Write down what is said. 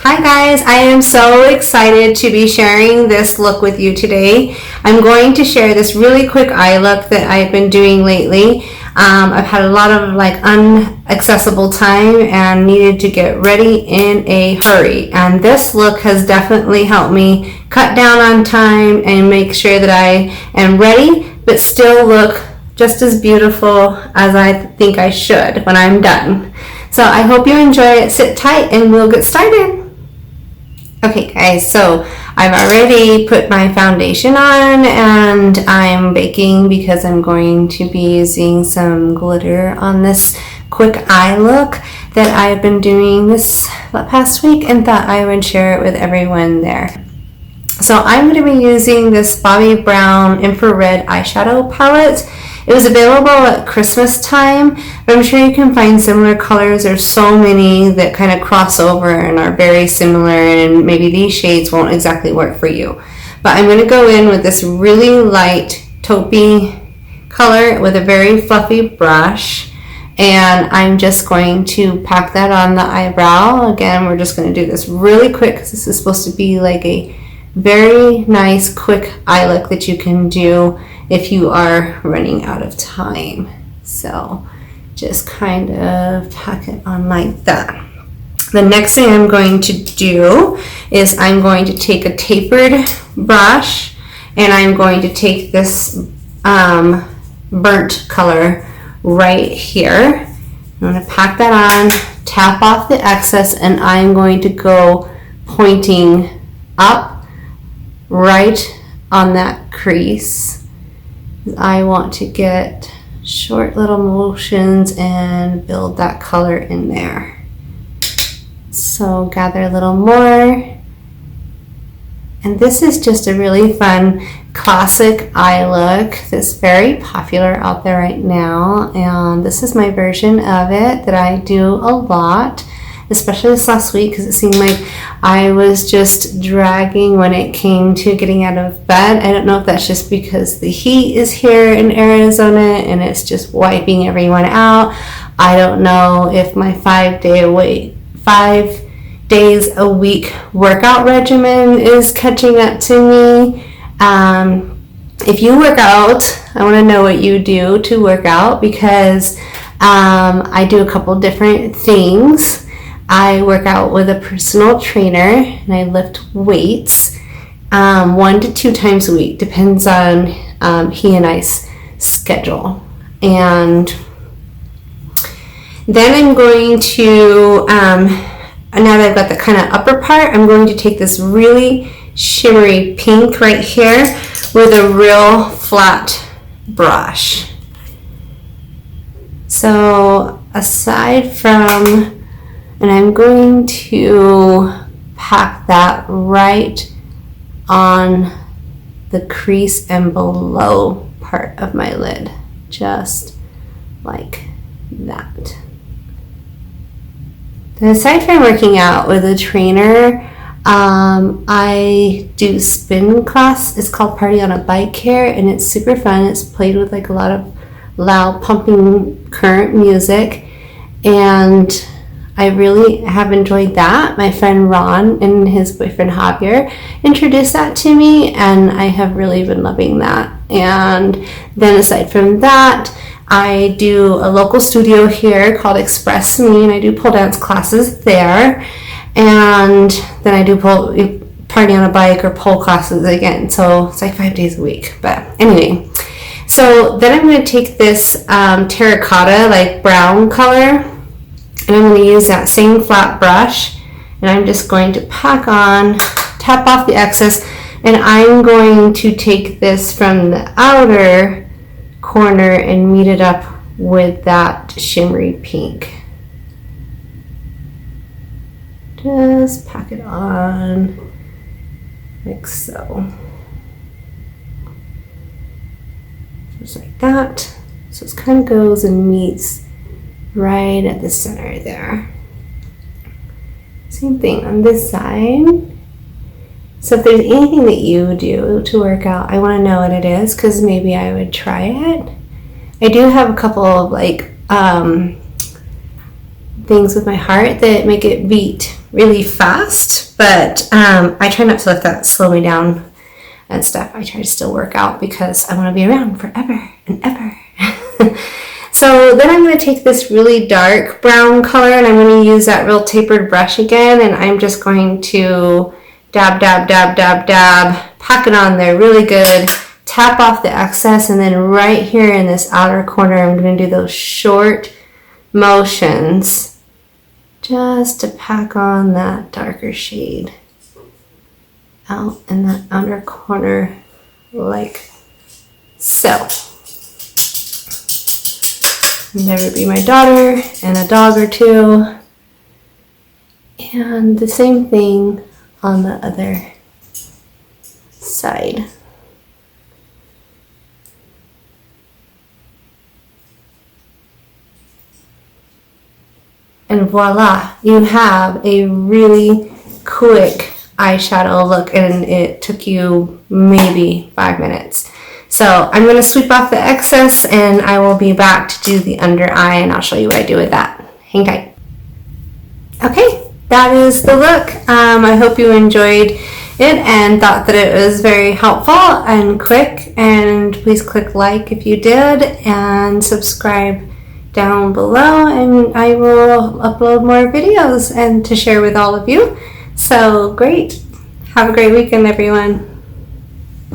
Hi guys, I am so excited to be sharing this look with you today. I'm going to share this really quick eye look that I've been doing lately. I've had a lot of unaccessible time and needed to get ready in a hurry. And this look has definitely helped me cut down on time and make sure that I am ready, but still look just as beautiful as I think I should when I'm done. So I hope you enjoy it. Sit tight and we'll get started. Okay guys, so I've already put my foundation on and I'm baking because I'm going to be using some glitter on this quick eye look that I've been doing this past week and thought I would share it with everyone there. So I'm going to be using this Bobbi Brown infrared eyeshadow palette. It was available at Christmas time, but I'm sure you can find similar colors. There's so many that kind of cross over and are very similar, and maybe these shades won't exactly work for you. But I'm going to go in with this really light taupey color with a very fluffy brush, and I'm just going to pack that on the eyebrow. Again, we're just going to do this really quick because this is supposed to be like a very nice quick eye look that you can do if you are running out of time. So just kind of pack it on like that. The next thing I'm going to do is I'm going to take a tapered brush and I'm going to take this burnt color right here. I'm going to pack that on, tap off the excess, and I'm going to go pointing up right on that crease. I want to get short little motions and build that color in there. So gather a little more. And this is just a really fun classic eye look that's very popular out there right now. And this is my version of it that I do a lot, especially this last week because it seemed like I was just dragging when it came to getting out of bed. I don't know if that's just because the heat is here in Arizona and it's just wiping everyone out. I don't know if my 5 days a week workout regimen is catching up to me. If you work out, I want to know what you do to work out because I do a couple different things. I work out with a personal trainer and I lift weights 1 to 2 times a week, depends on he and I's schedule. And then I'm going to, now that I've got the kind of upper part, I'm going to take this really shimmery pink right here with a real flat brush. So aside from, and I'm going to pack that right on the crease and below part of my lid, just like that. Then aside from working out with a trainer, I do spin class. It's called Party on a Bike here, and it's super fun. It's played with like a lot of loud pumping current music, and I really have enjoyed that. My friend Ron and his boyfriend Javier introduced that to me, and I have really been loving that. And then aside from that, I do a local studio here called Express Me, and I do pole dance classes there. And then I do Party on a Bike or pole classes again. So it's like 5 days a week. But anyway, so then I'm going to take this terracotta, like brown color, and I'm going to use that same flat brush, and I'm just going to pack on, tap off the excess, and I'm going to take this from the outer corner and meet it up with that shimmery pink. Just pack it on like so. Just like that. So it kind of goes and meets right at the center there. Same thing on this side. So if there's anything that you do to work out, I want to know what it is because maybe I would try it. I do have a couple of things with my heart that make it beat really fast, but I try not to let that slow me down and stuff. I try to still work out because I want to be around forever and ever. So then I'm going to take this really dark brown color and I'm going to use that real tapered brush again, and I'm just going to dab, dab, dab, dab, dab, pack it on there really good, tap off the excess, and then right here in this outer corner I'm going to do those short motions just to pack on that darker shade out in that outer corner like so. And there would be my daughter and a dog or two, and the same thing on the other side. And voila, you have a really quick eyeshadow look, and it took you maybe 5 minutes. So I'm going to sweep off the excess and I will be back to do the under eye, and I'll show you what I do with that. Hang tight. Okay, that is the look. I hope you enjoyed it and thought that it was very helpful and quick, and please click like if you did and subscribe down below, and I will upload more videos and to share with all of you. So great. Have a great weekend, everyone.